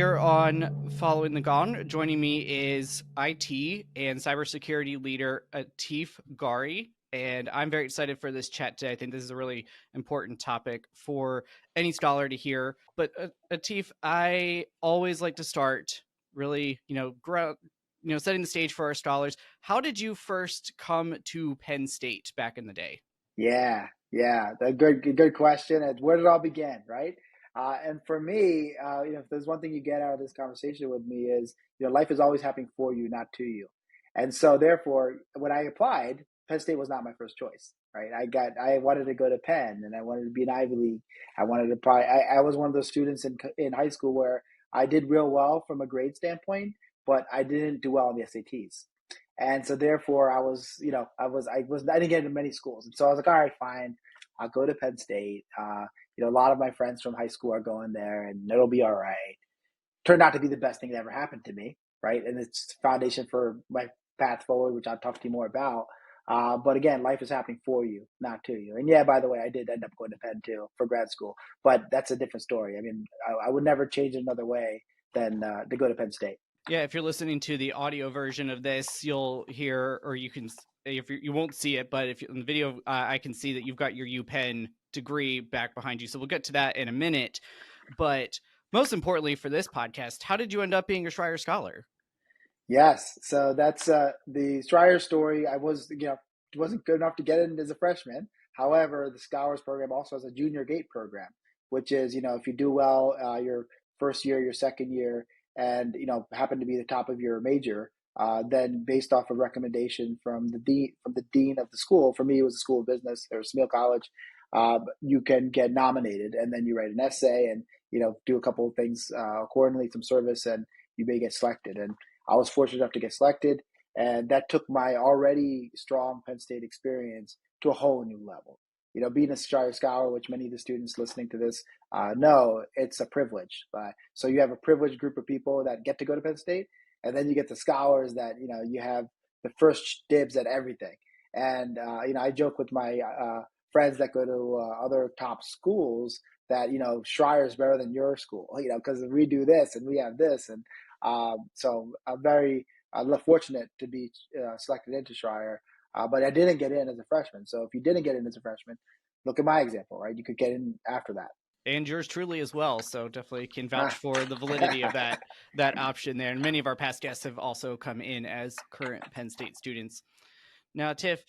here on Following the Gong. Joining me is IT and cybersecurity leader Atif Ghauri. And I'm very excited for this chat today. I think this is a really important topic for any scholar to hear. But Atif, I always like to start really, setting the stage for our scholars. How did you first come to Penn State back in the day? Yeah. A good question. Where did it all begin, right? And for me, if there's one thing you get out of this conversation with me is, life is always happening for you, not to you. And so therefore, when I applied, Penn State was not my first choice, right? I wanted to go to Penn and I wanted to be an Ivy League. I wanted to I was one of those students in high school where I did real well from a grade standpoint, but I didn't do well on the SATs. And so therefore I didn't get into many schools. And so I was like, all right, fine. I'll go to Penn State. A lot of my friends from high school are going there and it'll be all right. Turned out to be the best thing that ever happened to me, right? And it's foundation for my path forward, which I'll talk to you more about. But again, life is happening for you, not to you. And yeah, by the way, I did end up going to Penn too for grad school, but that's a different story. I mean, I would never change it another way than to go to Penn State. Yeah, if you're listening to the audio version of this, you'll hear, or you can, if you won't see it, but if in the video, I can see that you've got your UPenn degree back behind you. So we'll get to that in a minute. But most importantly for this podcast, how did you end up being a Schreyer Scholar? Yes, so that's the Schreyer story. I wasn't good enough to get in as a freshman. However, the Scholars program also has a junior gate program, which is, if you do well your first year, your second year, and happen to be the top of your major, then based off of recommendation from the dean of the school. For me, it was the School of Business or Smeal College. You can get nominated, and then you write an essay and do a couple of things accordingly, some service, and you may get selected. And I was fortunate enough to get selected, and that took my already strong Penn State experience to a whole new level. Being a Schreyer Scholar, which many of the students listening to this know, it's a privilege. So you have a privileged group of people that get to go to Penn State, and then you get the scholars that, you have the first dibs at everything. And, I joke with my friends that go to other top schools that, Schreyer is better than your school, because we do this and we have this. And so I'm very fortunate to be selected into Schreyer. But I didn't get in as a freshman. So if you didn't get in as a freshman, look at my example, right? You could get in after that. And yours truly as well. So definitely can vouch for the validity of that option there. And many of our past guests have also come in as current Penn State students. Now, Tiff,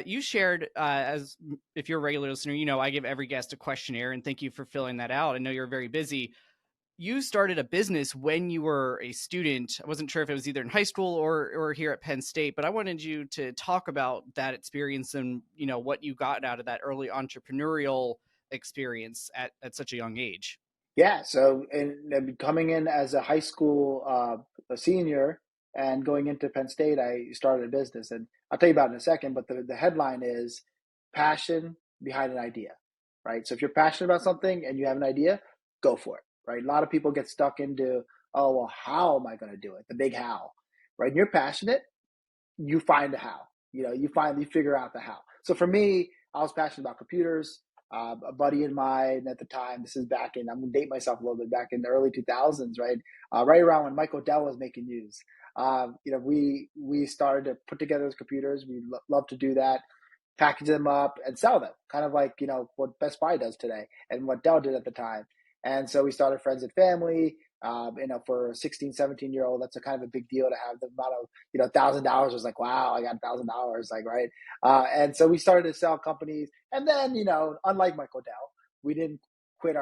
you shared, as if you're a regular listener, I give every guest a questionnaire, and thank you for filling that out. I know you're very busy. You started a business when you were a student. I wasn't sure if it was either in high school or here at Penn State, but I wanted you to talk about that experience and, what you got out of that early entrepreneurial experience at such a young age. Yeah. So coming in as a high school a senior and going into Penn State, I started a business. And I'll tell you about it in a second, but the headline is passion behind an idea, right? So if you're passionate about something and you have an idea, go for it. Right? A lot of people get stuck into, oh, well, how am I going to do it? The big how, right? And you're passionate, you find the how, you figure out the how. So for me, I was passionate about computers. A buddy of mine at the time, this is back in, I'm going to date myself a little bit, back in the early 2000s, right? Right around when Mike Odell was making news. We started to put together those computers. We love to do that, package them up and sell them, kind of like, what Best Buy does today and what Dell did at the time. And so we started Friends and Family. For a 16, 17-year-old, that's a kind of a big deal to have the amount of, $1,000 was like, wow, I got $1,000, like, right. And so we started to sell companies. And then, unlike Mike Odell, we didn't quit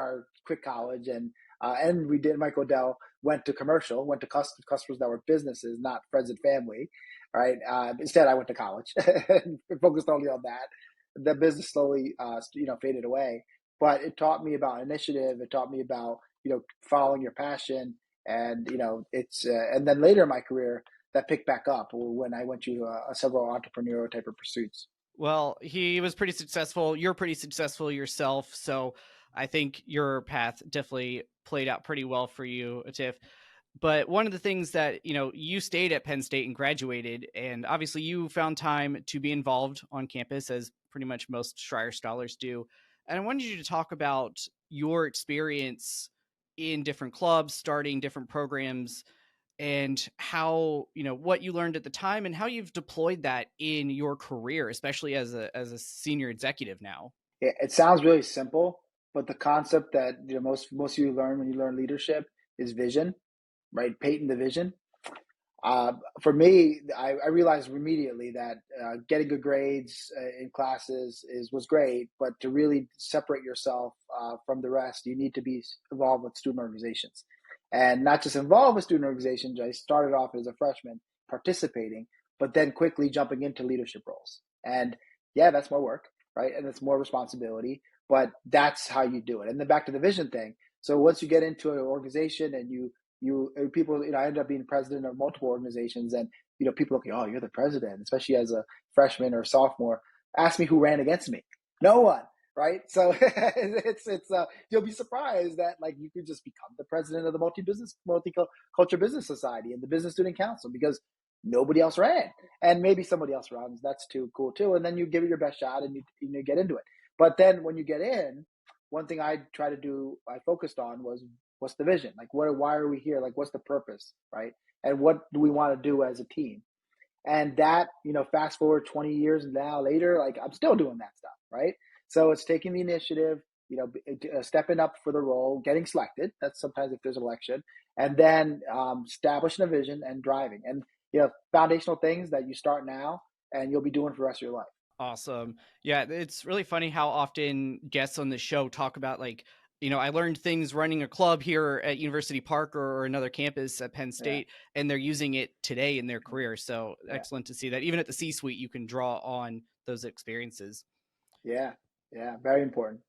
college. And we did, Mike Odell went to customers that were businesses, not friends and family, right. Instead, I went to college and focused only on that. The business slowly, faded away. But it taught me about initiative. It taught me about, following your passion. And, and then later in my career, that picked back up when I went to several entrepreneurial type of pursuits. Well, he was pretty successful. You're pretty successful yourself. So I think your path definitely played out pretty well for you, Atif. But one of the things that, you stayed at Penn State and graduated, and obviously you found time to be involved on campus, as pretty much most Schreyer scholars do. And I wanted you to talk about your experience in different clubs, starting different programs, and how, what you learned at the time and how you've deployed that in your career, especially as a senior executive now. It sounds really simple, but the concept that most of you learn when you learn leadership is vision, right? Painting the vision. For me, I realized immediately that getting good grades in classes was great, but to really separate yourself from the rest, you need to be involved with student organizations, and not just involved with student organizations. I started off as a freshman participating, but then quickly jumping into leadership roles. And yeah, that's more work, right? And it's more responsibility, but that's how you do it. And then back to the vision thing. So once you get into an organization and people, I ended up being president of multiple organizations, and people look, oh, you're the president, especially as a freshman or sophomore. Ask me who ran against me. No one, right? So it's you'll be surprised that like you could just become the president of the multicultural business society and the business student council because nobody else ran, and maybe somebody else runs. That's too cool too, and then you give it your best shot and you get into it. But then when you get in, one thing I focused on was, what's the vision? Like, why are we here? Like, what's the purpose, right? And what do we want to do as a team? And that, fast forward 20 years now later, like I'm still doing that stuff, right? So it's taking the initiative, stepping up for the role, getting selected. That's sometimes if there's an election, and then establishing a vision and driving. And, foundational things that you start now and you'll be doing for the rest of your life. Awesome. Yeah, it's really funny how often guests on the show talk about like, I learned things running a club here at University Park or another campus at Penn State, and they're using it today in their career. So excellent to see that even at the C-suite, you can draw on those experiences. Yeah. Very important.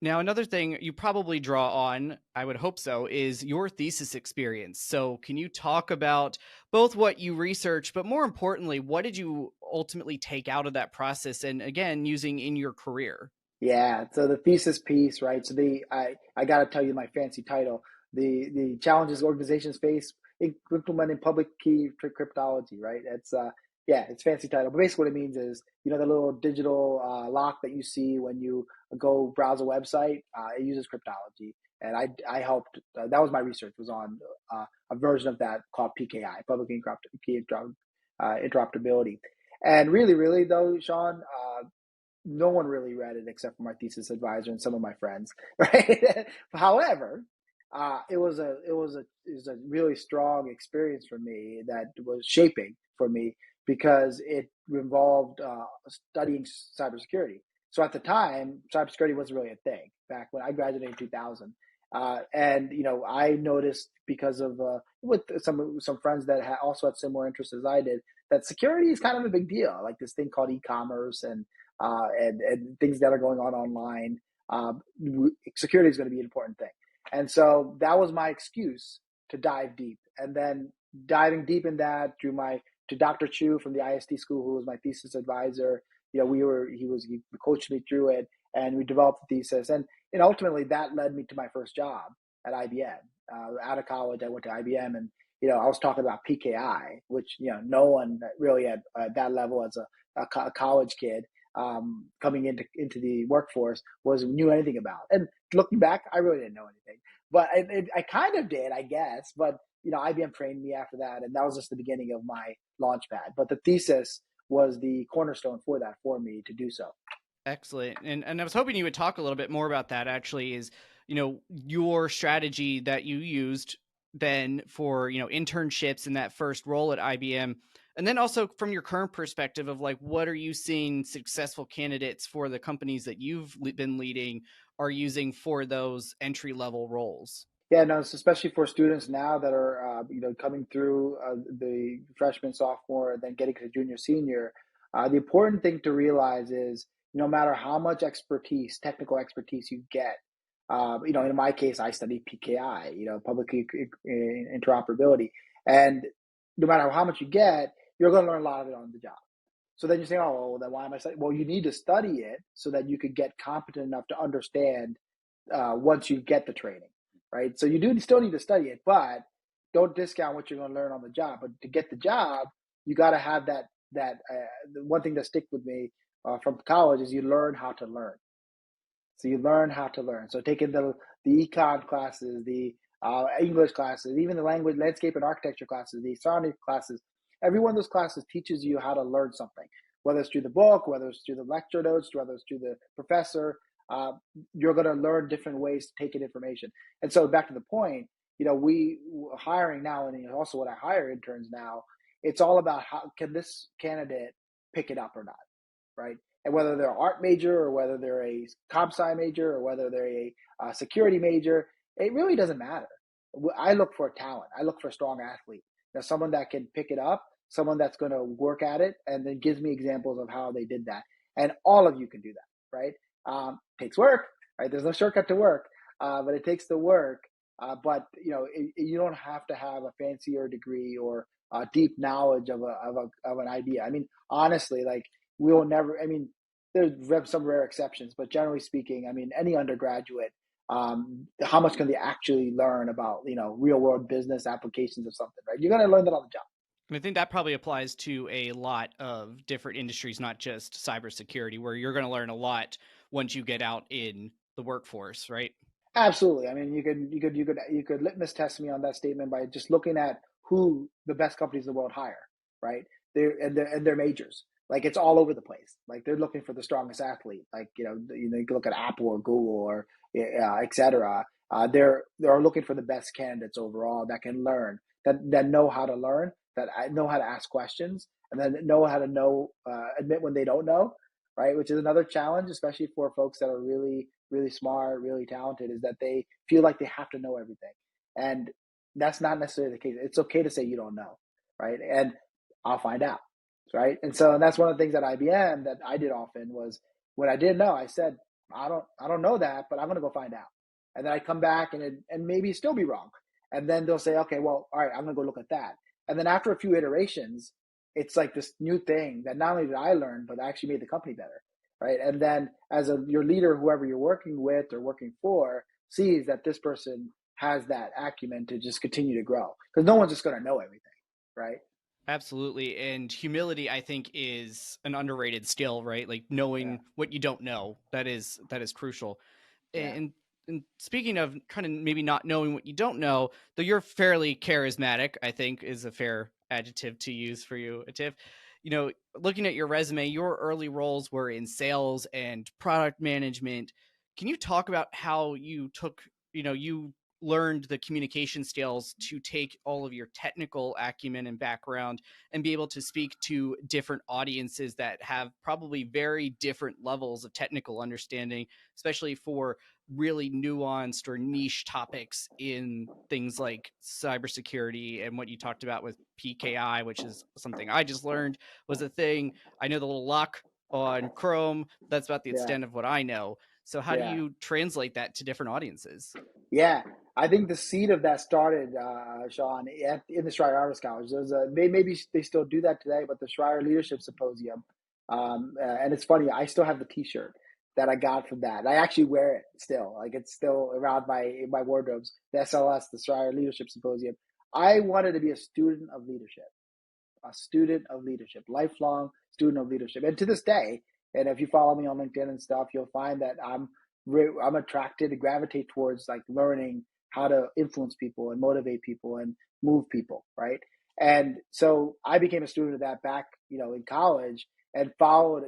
Now, another thing you probably draw on, I would hope so, is your thesis experience. So can you talk about both what you researched, but more importantly, what did you ultimately take out of that process and again, using in your career? Yeah. So the thesis piece, right? So I got to tell you my fancy title, the challenges organizations face in implementing public key cryptology, right? It's fancy title, but basically what it means is, the little digital lock that you see when you go browse a website, it uses cryptology. And I helped, that was my research, was on a version of that called PKI, public key interoperability. And really, really though, Sean, no one really read it except for my thesis advisor and some of my friends, right? However, it was a really strong experience for me that was shaping for me because it involved studying cybersecurity. So at the time, cybersecurity wasn't really a thing back when I graduated in 2000. And I noticed because of with some friends that also had similar interests as I did, that security is kind of a big deal. Like this thing called e-commerce and things that are going on online. Security is going to be an important thing. And so that was my excuse to dive deep. And then diving deep in that to Dr. Chu from the ISD school, who was my thesis advisor. He coached me through it, and we developed the thesis. And ultimately that led me to my first job at IBM. Out of college, I went to IBM, and I was talking about PKI, which no one really at that level as a college kid coming into the workforce knew anything about. And looking back, I really didn't know anything, but I kind of did, I guess. But IBM trained me after that, and that was just the beginning of my launch pad. But the thesis was the cornerstone for me to do so. Excellent. And I was hoping you would talk a little bit more about that actually is, your strategy that you used then for, internships in that first role at IBM. And then also from your current perspective of like, what are you seeing successful candidates for the companies that you've been leading are using for those entry level roles? Yeah, no, it's especially for students now that are, coming through the freshman, sophomore, and then getting to junior, senior. The important thing to realize is no matter how much technical expertise you get, in my case, I studied PKI, public interoperability. And no matter how much you get, you're going to learn a lot of it on the job. So then you say, oh, well, then why am I studying? Well, you need to study it so that you could get competent enough to understand once you get the training, right? So you do still need to study it, but don't discount what you're going to learn on the job. But to get the job, you got to have that. The one thing that stick with me from college is you learn how to learn. So you learn how to learn. So taking the econ classes, the English classes, even the language, landscape and architecture classes, the astronomy classes. Every one of those classes teaches you how to learn something, whether it's through the book, whether it's through the lecture notes, whether it's through the professor. You're going to learn different ways to take in information. And so back to the point, we hiring now, and also when I hire interns now, it's all about how can this candidate pick it up or not, right? And whether they're an art major or whether they're a comp sci major or whether they're a security major, it really doesn't matter. I look for talent. I look for a strong athlete. Someone that can pick it up, someone that's going to work at it, and then gives me examples of how they did that. And all of you can do that, right? Takes work, right? There's no shortcut to work, but it takes the work. But you don't have to have a fancier degree or deep knowledge of an idea. I mean, honestly, like we will never. I mean, there's some rare exceptions, but generally speaking, I mean, any undergraduate, how much can they actually learn about real world business applications of something, right? You're going to learn that on the job. I think that probably applies to a lot of different industries, not just cybersecurity, where you're going to learn a lot once you get out in the workforce, right? Absolutely. I mean, you could litmus test me on that statement by just looking at who the best companies in the world hire, right? Their majors. Like it's all over the place. Like they're looking for the strongest athlete. Like you can look at Apple or Google or et cetera. They're looking for the best candidates overall that can learn, that know how to learn, that know how to ask questions, and then know how to admit when they don't know, right? Which is another challenge, especially for folks that are really, really smart, really talented, is that they feel like they have to know everything. And that's not necessarily the case. It's okay to say you don't know, right? And I'll find out, right? And so that's one of the things at IBM that I did often was when I didn't know, I said, I don't know that, but I'm going to go find out. And then I come back and maybe still be wrong. And then they'll say, okay, well, all right, I'm going to go look at that. And then after a few iterations, it's like this new thing that not only did I learn, but actually made the company better, right? And then as your leader, whoever you're working with or working for, sees that this person has that acumen to just continue to grow, because no one's just going to know everything, right? Absolutely. And humility, I think, is an underrated skill, right? Like knowing what you don't know, that is crucial. Yeah. And speaking of kind of maybe not knowing what you don't know, though you're fairly charismatic, I think is a fair adjective to use for you, Atif. Looking at your resume, your early roles were in sales and product management. Can you talk about how you took, you learned the communication skills to take all of your technical acumen and background and be able to speak to different audiences that have probably very different levels of technical understanding, especially for really nuanced or niche topics in things like cybersecurity and what you talked about with PKI, which is something I just learned was a thing. I know the little lock on Chrome. That's about the extent of what I know. So how do Yeah. you translate that to different audiences? Yeah. I think the seed of that started, Sean, in the Schreyer Honors College. There's maybe they still do that today, but the Schreyer Leadership Symposium. And it's funny, I still have the T-shirt that I got from that. I actually wear it still. Like it's still around my wardrobes. The SLS, the Schreyer Leadership Symposium. I wanted to be a student of leadership, lifelong student of leadership. And to this day, and if you follow me on LinkedIn and stuff, you'll find that I'm attracted to gravitate towards like learning how to influence people and motivate people and move people, right? And so I became a student of that back, in college, and followed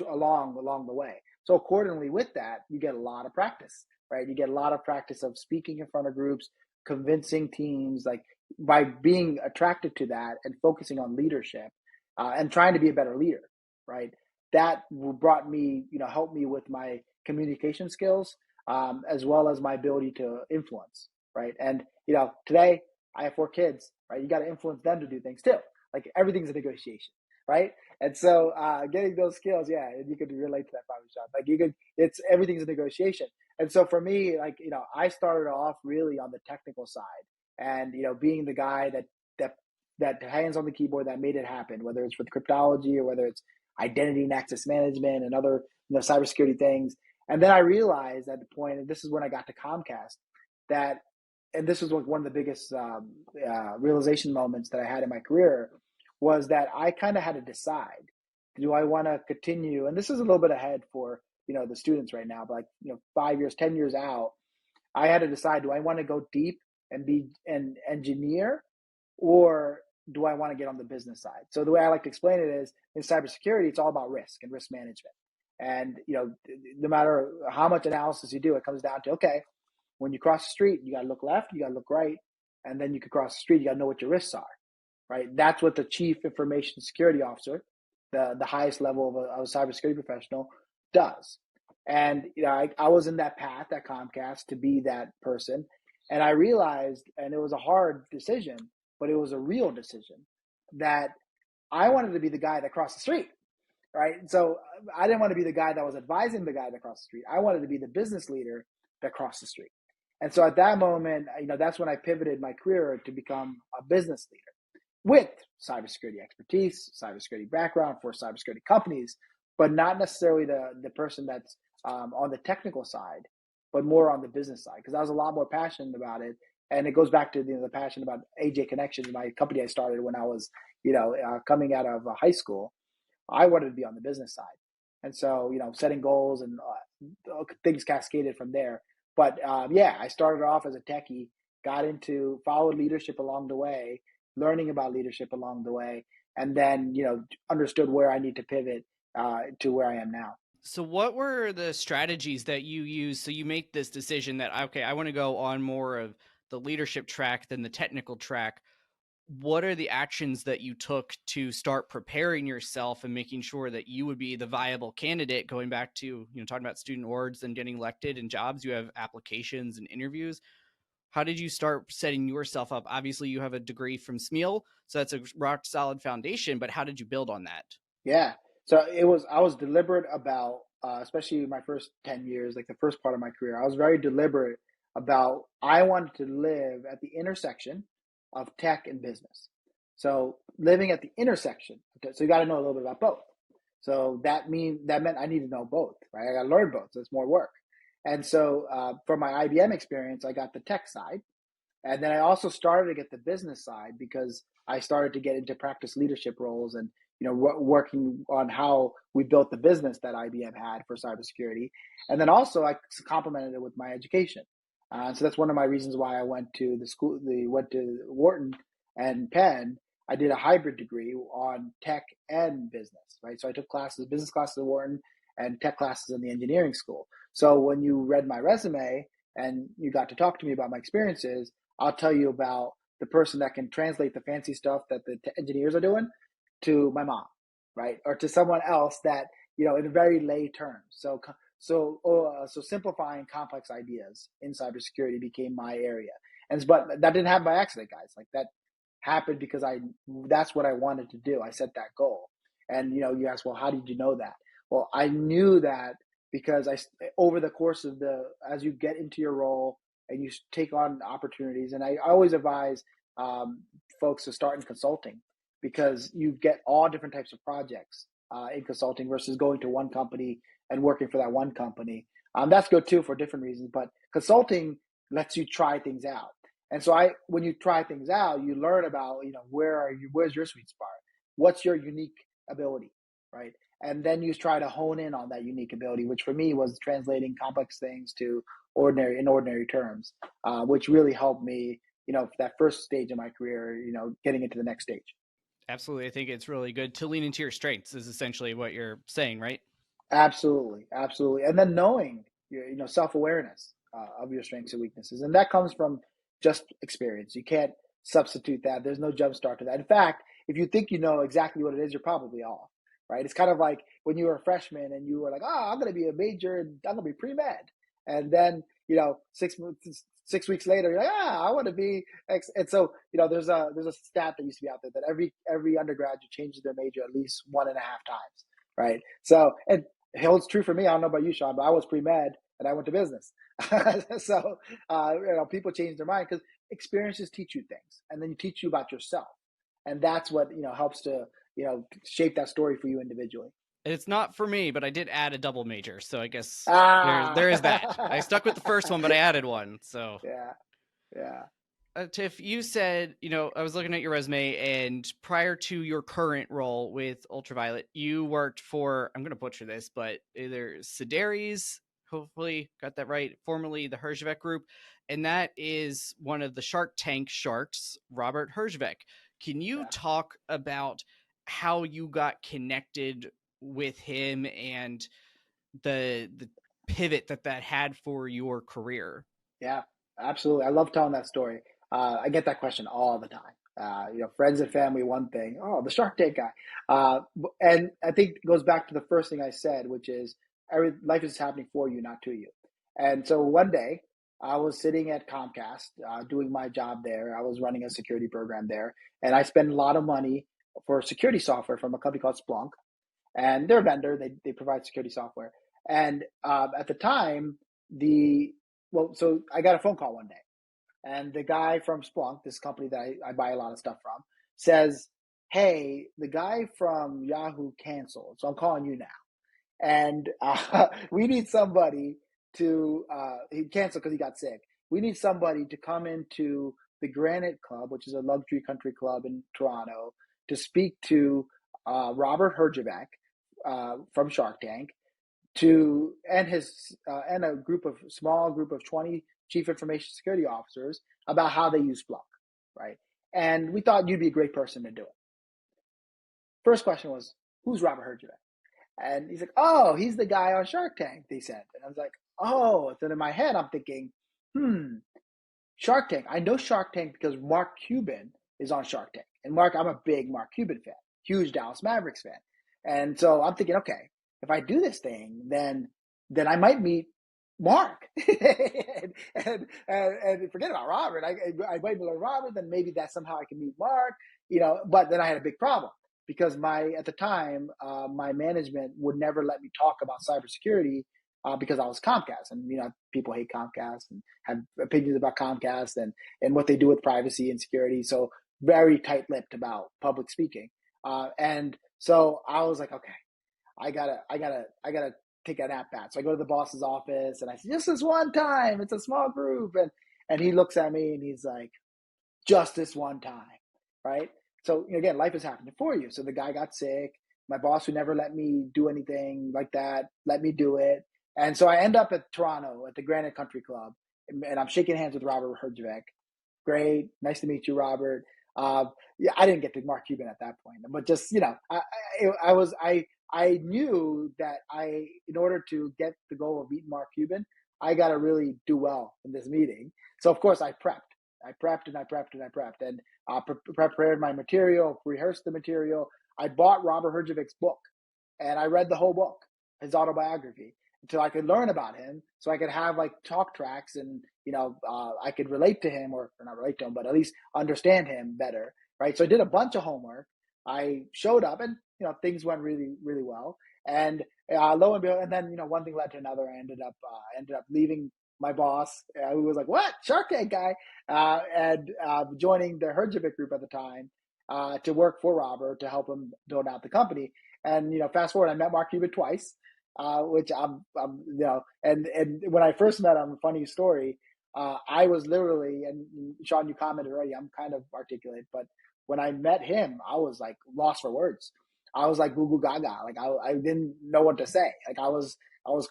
along the way. So accordingly, with that, you get a lot of practice, right? You get a lot of practice of speaking in front of groups, convincing teams, like by being attracted to that and focusing on leadership and trying to be a better leader, right? That brought me, helped me with my communication skills as well as my ability to influence, right? And, today I have 4 kids, right? You got to influence them to do things too. Like everything's a negotiation, right? And so getting those skills, yeah, and you could relate to that probably, Sean. Like everything's a negotiation. And so for me, like, I started off really on the technical side and, being the guy that hands on the keyboard that made it happen, whether it's with cryptology or whether it's identity and access management and other, cybersecurity things. And then I realized at the point, and this is when I got to Comcast, that, and this was one of the biggest realization moments that I had in my career, was that I kind of had to decide, do I want to continue? And this is a little bit ahead for, the students right now, but 5 years, 10 years out, I had to decide, do I want to go deep and be an engineer, or do I want to get on the business side? So the way I like to explain it is, in cybersecurity, it's all about risk and risk management. And no matter how much analysis you do, it comes down to, okay, when you cross the street, you got to look left, you got to look right, and then you can cross the street. You got to know what your risks are, right? That's what the chief information security officer, the highest level of a cybersecurity professional, does. And I was in that path at Comcast to be that person, and I realized, and it was a hard decision, but it was a real decision, that I wanted to be the guy that crossed the street, right? So I didn't want to be the guy that was advising the guy that crossed the street. I wanted to be the business leader that crossed the street. And so at that moment, that's when I pivoted my career to become a business leader with cybersecurity expertise, cybersecurity background for cybersecurity companies, but not necessarily the person that's on the technical side, but more on the business side, because I was a lot more passionate about it. And it goes back to the passion about AJ Connections, my company I started when I was coming out of high school. I wanted to be on the business side. And so, setting goals and things cascaded from there. But I started off as a techie, followed leadership along the way, learning about leadership along the way, and then, understood where I need to pivot to where I am now. So what were the strategies that you used? So you make this decision that, okay, I want to go on more of the leadership track than the technical track. What are the actions that you took to start preparing yourself and making sure that you would be the viable candidate? Going back to, talking about student orgs and getting elected and jobs, you have applications and interviews. How did you start setting yourself up? Obviously, you have a degree from Smeal, so that's a rock solid foundation, but how did you build on that? Yeah. So I was deliberate about, especially my first 10 years, like the first part of my career, I was very deliberate about, I wanted to live at the intersection of tech and business. So living at the intersection. Okay, so you got to know a little bit about both. So that meant I need to know both, right? I got to learn both. So it's more work. And so from my IBM experience, I got the tech side. And then I also started to get the business side because I started to get into practice leadership roles and working on how we built the business that IBM had for cybersecurity. And then also I complemented it with my education. So that's one of my reasons why I went to went to Wharton and Penn. I did a hybrid degree on tech and business, right? So I took business classes at Wharton and tech classes in the engineering school. So when you read my resume and you got to talk to me about my experiences, I'll tell you about the person that can translate the fancy stuff that the engineers are doing to my mom, right? Or to someone else that, in very lay terms. So simplifying complex ideas in cybersecurity became my area. But that didn't happen by accident, guys. Like that happened because that's what I wanted to do. I set that goal. And, you ask, well, how did you know that? Well, I knew that because over the course of as you get into your role and you take on opportunities, and I always advise folks to start in consulting because you get all different types of projects in consulting versus going to one company and working for that one company. That's good too for different reasons, but consulting lets you try things out. And so when you try things out, you learn about, where's your sweet spot? What's your unique ability, right? And then you try to hone in on that unique ability, which for me was translating complex things to ordinary terms, which really helped me, that first stage of my career, getting into the next stage. Absolutely. I think it's really good to lean into your strengths is essentially what you're saying, right? Absolutely. Absolutely. And then knowing your, self-awareness of your strengths and weaknesses. And that comes from just experience. You can't substitute that. There's no jump start to that. In fact, if you think you know exactly what it is, you're probably off, right? It's kind of like when you were a freshman and you were like, oh, I'm going to be a major and I'm going to be pre-med. And then, 6 weeks later, you're like, I want to be X. And so, there's a stat that used to be out there that every undergraduate changes their major at least 1.5 times, right? So, and it holds true for me. I don't know about you, Sean, but I was pre-med and I went to business. So, people change their mind because experiences teach you things and then teach you about yourself. And that's what, helps to, shape that story for you individually. It's not for me, but I did add a double major. So I guess there is that. I stuck with the first one, but I added one. So yeah. Tiff, you said, I was looking at your resume, and prior to your current role with Ultraviolet, you worked for, I'm going to butcher this, but either Sedaris, hopefully got that right, formerly the Herjavec Group, and that is one of the Shark Tank sharks, Robert Herjavec. Can you talk about how you got connected with him and the pivot that had for your career? Yeah, absolutely. I love telling that story. I get that question all the time. Friends and family, one thing. Oh, the Shark Tank guy. And I think it goes back to the first thing I said, which is life is happening for you, not to you. And so one day I was sitting at Comcast doing my job there. I was running a security program there, and I spent a lot of money for security software from a company called Splunk. And they're a vendor. They provide security software. And at the time, so I got a phone call one day, and the guy from Splunk, this company that I buy a lot of stuff from, says, "Hey, the guy from Yahoo canceled, so I'm calling you now, and we need somebody to." He canceled because he got sick. We need somebody to come into the Granite Club, which is a luxury country club in Toronto, to speak to Robert Herjavec from Shark Tank, and a small group of 20 chief information security officers about how they use Splunk, right? And we thought you'd be a great person to do it. First question was, who's Robert Herjavec? And he's like, oh, he's the guy on Shark Tank, they said. And I was like, oh. Then in my head, I'm thinking, Shark Tank. I know Shark Tank because Mark Cuban is on Shark Tank. And I'm a big Mark Cuban fan, huge Dallas Mavericks fan. And so I'm thinking, okay, if I do this thing, then I might meet Mark and forget about Robert. I might learn Robert, then maybe that somehow I can meet Mark, but then I had a big problem because at the time, my management would never let me talk about cybersecurity because I was Comcast, and people hate Comcast and have opinions about Comcast and what they do with privacy and security. So very tight-lipped about public speaking. And so I was like, okay, I gotta take a nap back. So I go to the boss's office and I say, just this one time, it's a small group. And he looks at me and he's like, just this one time, right? So again, life is happening for you. So the guy got sick. My boss, who never let me do anything like that, let me do it. And so I end up at Toronto at the Granite Country Club, and I'm shaking hands with Robert Herjavec. Great, nice to meet you, Robert. Yeah, I didn't get to Mark Cuban at that point, but just I knew that in order to get the goal of meeting Mark Cuban, I got to really do well in this meeting. So of course I prepped and prepared my material, rehearsed the material. I bought Robert Herjavec's book, and I read the whole book, his autobiography, until I could learn about him, so I could have like talk tracks, and I could relate to him, or not relate to him, but at least understand him better, right? So I did a bunch of homework. I showed up, and things went really, really well. And lo and behold, and then one thing led to another. I ended up leaving my boss, who was like, "What, Shark Tank guy?" And joining the Herjavec Group at the time to work for Robert to help him build out the company. And fast forward, I met Mark Cuban twice, which I'm and when I first met him, funny story. I was literally, and Sean, you commented already, I'm kind of articulate, but when I met him, I was like lost for words. I was like goo goo gaga. Like I didn't know what to say. Like I was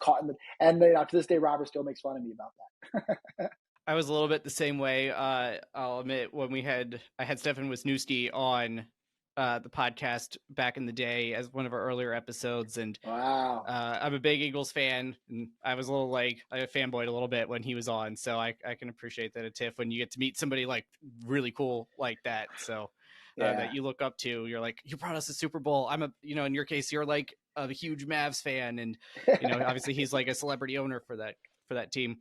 caught in and to this day, Robert still makes fun of me about that. I was a little bit the same way. I'll admit, when I had Stefan Wisniewski on the podcast back in the day as one of our earlier episodes, and wow, I'm a big Eagles fan, and I was a little I fanboyed a little bit when he was on, so I can appreciate that, Atif, when you get to meet somebody like really cool like that. So that you look up to, you're like, you brought us a Super Bowl. I'm in your case, you're like a huge Mavs fan, and obviously he's like a celebrity owner for that team.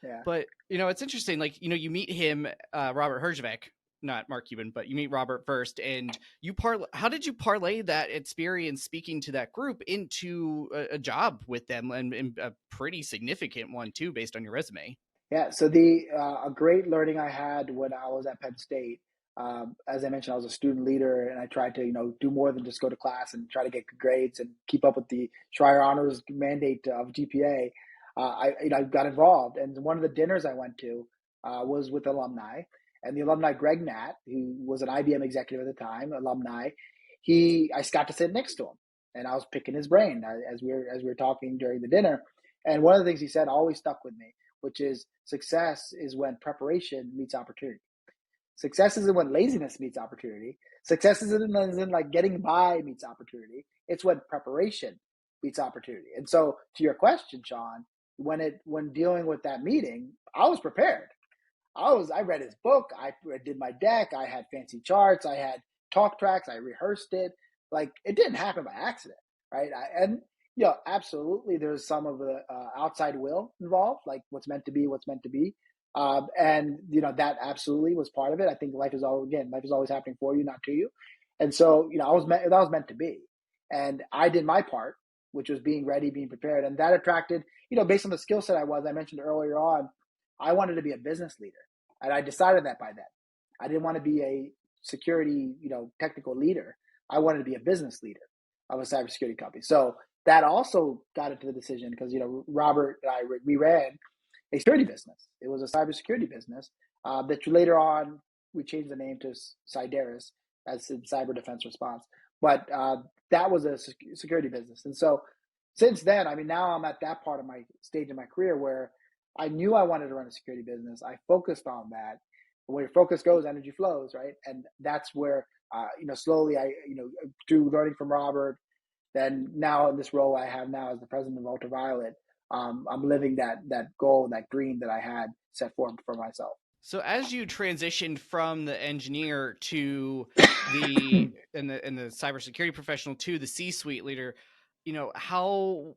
Yeah. But it's interesting, like you meet him, Robert Herjavec, not Mark Cuban, but you meet Robert first, and how did you parlay that experience speaking to that group into a job with them, and a pretty significant one too, based on your resume? Yeah, so a great learning I had when I was at Penn State. As I mentioned, I was a student leader, and I tried to do more than just go to class and try to get good grades and keep up with the Schreyer Honors mandate of GPA. I got involved, and one of the dinners I went to was with alumni, and the alumni Greg Nat, who was an IBM executive at the time, alumni. I got to sit next to him, and I was picking his brain as we were talking during the dinner. And one of the things he said always stuck with me, which is success is when preparation meets opportunity. Success isn't when laziness meets opportunity. Success isn't like getting by meets opportunity. It's when preparation meets opportunity. And so to your question, Sean, when dealing with that meeting, I was prepared. I read his book. I did my deck. I had fancy charts. I had talk tracks. I rehearsed it. Like, it didn't happen by accident, right? And absolutely, there's some of the outside will involved, like what's meant to be, what's meant to be. And that absolutely was part of it. I think life is always happening for you, not to you. And so, that was meant to be. And I did my part, which was being ready, being prepared. And that attracted, based on the skill set I mentioned earlier on, I wanted to be a business leader. And I decided that by then. I didn't want to be a security, technical leader. I wanted to be a business leader of a cybersecurity company. So that also got into the decision because, Robert and I, we ran a security business. It was a cybersecurity business that later on we changed the name to Cyderis, as in cyber defense response. But that was a security business. And so since then, now I'm at that part of my stage in my career where I knew I wanted to run a security business. I focused on that. Where focus goes, energy flows, right? And that's where, slowly through learning from Robert, then now in this role I have now as the president of Ultraviolet, I'm living that goal, that dream that I had set forth for myself. So as you transitioned from the engineer to the and the cybersecurity professional to the C-suite leader, how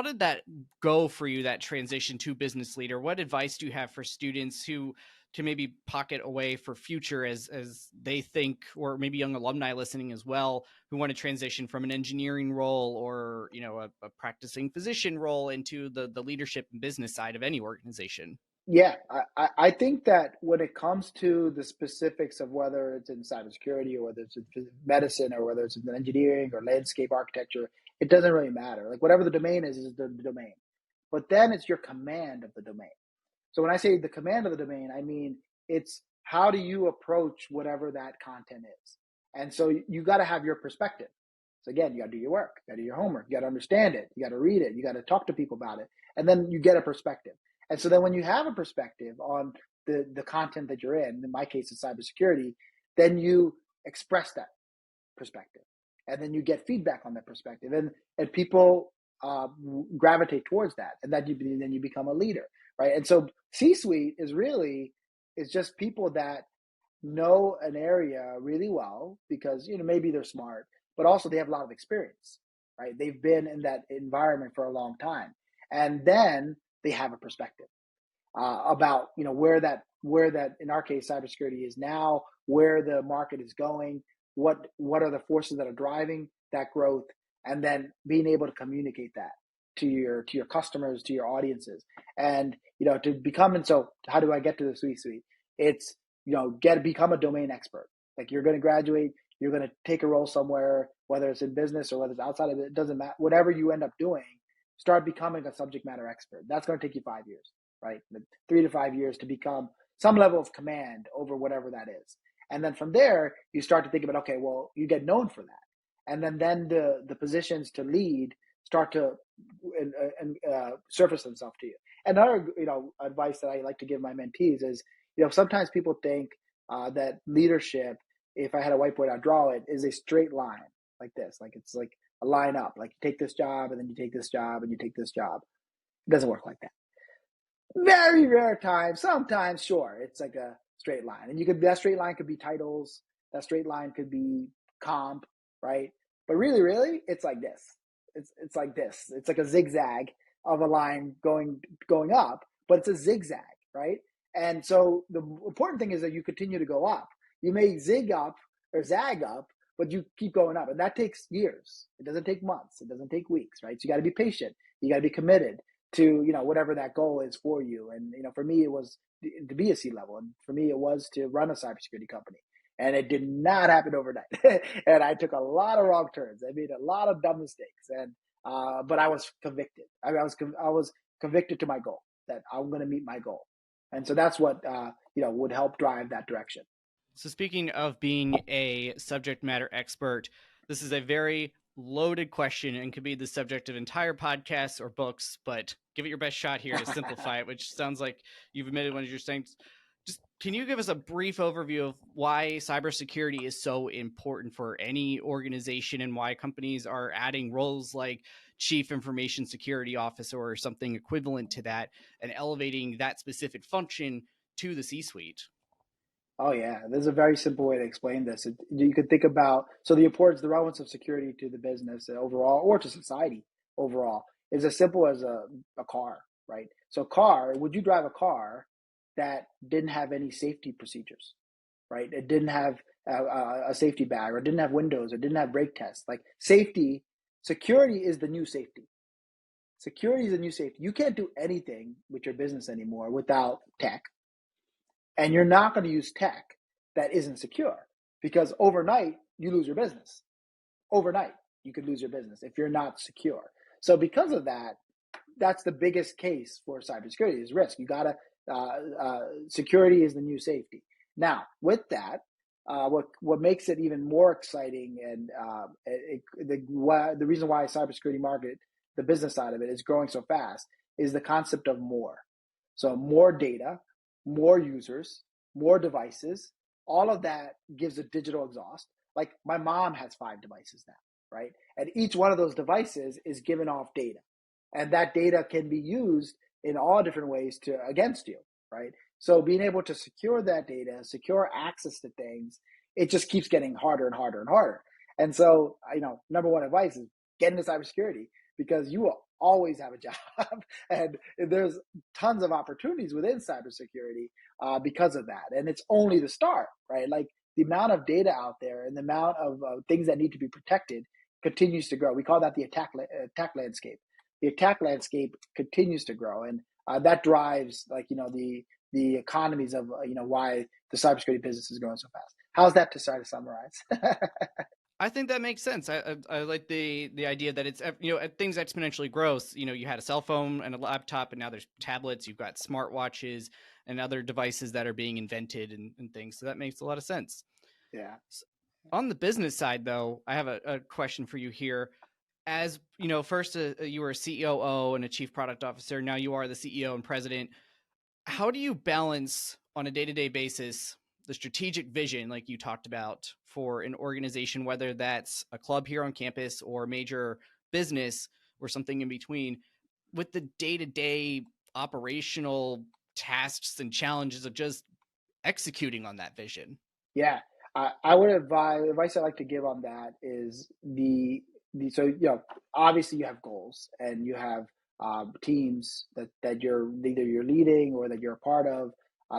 did that go for you, that transition to business leader? What advice do you have for students who to maybe pocket away for future as they think, or maybe young alumni listening as well, who want to transition from an engineering role or, a practicing physician role into the leadership and business side of any organization? Yeah, I think that when it comes to the specifics of whether it's in cybersecurity or whether it's in medicine or whether it's in engineering or landscape architecture, it doesn't really matter. Like, whatever the domain is the domain. But then it's your command of the domain. So when I say the command of the domain, I mean it's how do you approach whatever that content is. And so you got to have your perspective. So again, you got to do your work, you got to do your homework, you got to understand it, you got to read it, you got to talk to people about it, and then you get a perspective. And so then when you have a perspective on the content that you're in my case it's cybersecurity, then you express that perspective. And then you get feedback on that perspective. And people gravitate towards that. And then you become a leader, right? And so C-suite is just people that know an area really well because, maybe they're smart, but also they have a lot of experience, right? They've been in that environment for a long time. And then they have a perspective about, where that, in our case, cybersecurity is now, where the market is going, what are the forces that are driving that growth, and then being able to communicate that to your customers, to your audiences, and to become. And so, how do I get to the C-suite? It's become a domain expert. Like, you're going to graduate, you're going to take a role somewhere, whether it's in business or whether it's outside of it, it doesn't matter. Whatever you end up doing, start becoming a subject matter expert. That's going to take you 5 years, right? 3 to 5 years to become some level of command over whatever that is. And then from there, you start to think about, okay, well, you get known for that. And then the positions to lead start to surface themselves to you. Another, advice that I like to give my mentees is, sometimes people think that leadership, if I had a whiteboard, I'd draw it, is a straight line like this. Like, it's like a line up, like you take this job and then you take this job and you take this job. It doesn't work like that. Very rare times, sometimes, sure, it's like a straight line. And that straight line could be titles, that straight line could be comp, right? But really, it's like this. It's like this. It's like a zigzag of a line going up, but it's a zigzag, right? And so the important thing is that you continue to go up. You may zig up or zag up, but you keep going up. And that takes years. It doesn't take months. It doesn't take weeks, right? So you got to be patient. You got to be committed to, whatever that goal is for you. And, for me, it was to be a C-level. And for me, it was to run a cybersecurity company. And it did not happen overnight. And I took a lot of wrong turns. I made a lot of dumb mistakes. And but I was convicted. I was convicted to my goal, that I'm going to meet my goal. And so that's what, would help drive that direction. So speaking of being a subject matter expert, this is a very loaded question and could be the subject of entire podcasts or books, but give it your best shot here to simplify it, which sounds like you've admitted one of your strengths. Just can you give us a brief overview of why cybersecurity is so important for any organization and why companies are adding roles like chief information security officer or something equivalent to that and elevating that specific function to the C-suite? Oh yeah, there's a very simple way to explain this. You could think about so the importance, the relevance of security to the business overall or to society overall is as simple as a car, right? So car, would you drive a car that didn't have any safety procedures, right? It didn't have a safety bag or didn't have windows or didn't have brake tests. Like safety, security is the new safety. Security is the new safety. You can't do anything with your business anymore without tech. And you're not going to use tech that isn't secure because overnight you lose your business. Overnight you could lose your business if you're not secure. So because of that, that's the biggest case for cybersecurity is risk. You gotta security is the new safety. Now with that, what makes it even more exciting and the reason why cybersecurity market, the business side of it, is growing so fast is the concept of more. So more data, more users, more devices, all of that gives a digital exhaust. Like my mom has 5 devices now, right? And each one of those devices is giving off data. And that data can be used in all different ways against you, right? So being able to secure that data, secure access to things, it just keeps getting harder and harder and harder. And so, number one advice is get into cybersecurity because you will always have a job. And there's tons of opportunities within cybersecurity because of that. And it's only the start, right? Like the amount of data out there and the amount of things that need to be protected continues to grow. We call that the attack landscape. The attack landscape continues to grow, and that drives the economies of why the cybersecurity business is growing so fast. How's that to try to summarize? I think that makes sense. I like the idea that it's things exponentially grow. You had a cell phone and a laptop, and now there's tablets. You've got smartwatches and other devices that are being invented and things. So that makes a lot of sense. Yeah. On the business side, though, I have a question for you here. As first you were a COO and a chief product officer. Now you are the CEO and president. How do you balance on a day-to-day basis the strategic vision, like you talked about, for an organization, whether that's a club here on campus or a major business or something in between, with the day-to-day operational tasks and challenges of just executing on that vision? Yeah, I would advice I like to give on that is so obviously you have goals and you have teams that you're either you're leading or that you're a part of.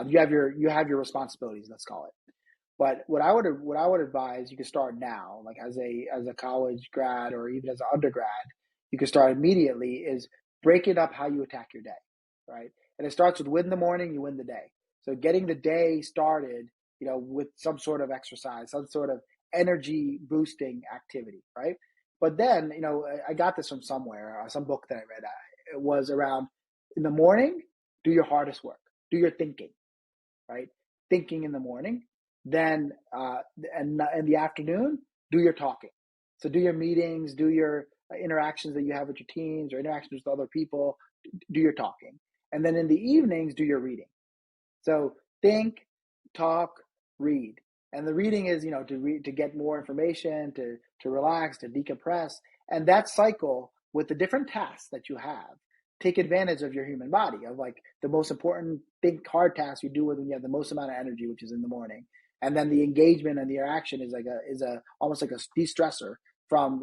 You have your responsibilities, let's call it. But what I would advise, you can start now, like as a college grad or even as an undergrad, you can start immediately, is break it up how you attack your day, right? And it starts with win the morning, you win the day. So getting the day started, with some sort of exercise, some sort of energy boosting activity, right? But then, I got this from somewhere, some book that I read. It was around in the morning, do your hardest work, do your thinking, right? Thinking in the morning. Then and in the afternoon, do your talking. So do your meetings, do your interactions that you have with your teams or interactions with other people, do your talking. And then in the evenings, do your reading. So think, talk, read. And the reading is, to get more information, to relax, to decompress. And that cycle with the different tasks that you have, take advantage of your human body, of like the most important hard task you do when you have the most amount of energy, which is in the morning. And then the engagement and the interaction is almost like a de-stressor from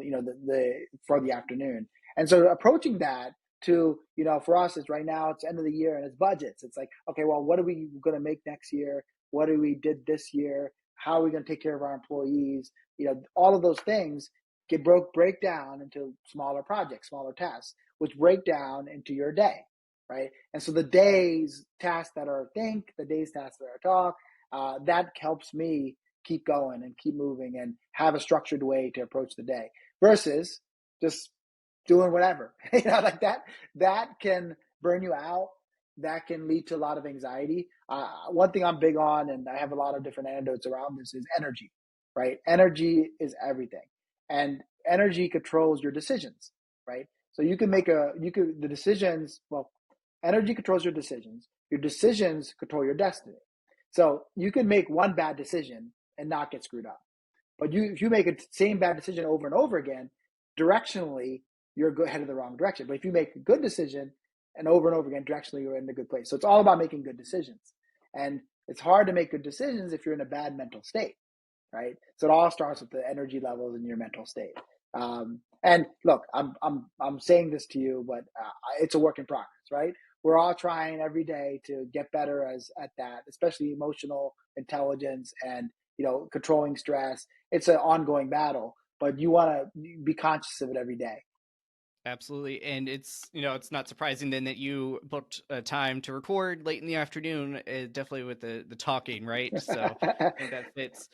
for the afternoon. And so approaching that to for us, it's right now, it's end of the year and it's budgets. It's like, okay, well, what are we going to make next year? What do we did this year? How are we going to take care of our employees? All of those things break down into smaller projects, smaller tasks, which break down into your day, right? And so the day's tasks that are think, the day's tasks that are talk, that helps me keep going and keep moving and have a structured way to approach the day versus just doing whatever, like that can burn you out. That can lead to a lot of anxiety. One thing I'm big on, and I have a lot of different anecdotes around this, is energy, right? Energy is everything. And energy controls your decisions, right? So the decisions, well, energy controls your decisions. Your decisions control your destiny. So you can make one bad decision and not get screwed up. But if you make a same bad decision over and over again, directionally, you're headed the wrong direction. But if you make a good decision and over again, directionally, you're in a good place. So it's all about making good decisions. And it's hard to make good decisions if you're in a bad mental state, right? So it all starts with the energy levels in your mental state. And look, I'm saying this to you, but it's a work in progress, right? We're all trying every day to get better at that, especially emotional intelligence and controlling stress. It's an ongoing battle, but you want to be conscious of it every day. Absolutely. And it's not surprising then that you booked a time to record late in the afternoon, definitely with the talking, right? So I think that fits.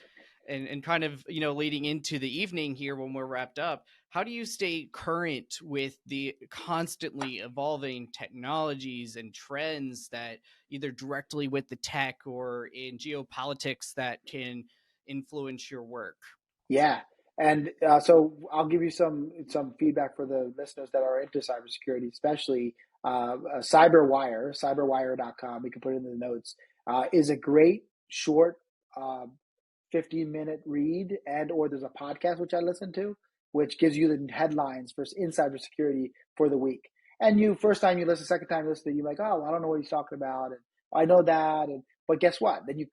And kind of, leading into the evening here when we're wrapped up, how do you stay current with the constantly evolving technologies and trends that either directly with the tech or in geopolitics that can influence your work? Yeah. And so I'll give you some feedback for the listeners that are into cybersecurity, especially cyberwire.com. We can put it in the notes, is a great short 15-minute read, and or there's a podcast which I listen to, which gives you the headlines for in cybersecurity for the week. And you first time you listen, second time you listen, you're like, oh, I don't know what he's talking about, and I know that, but guess what? Then you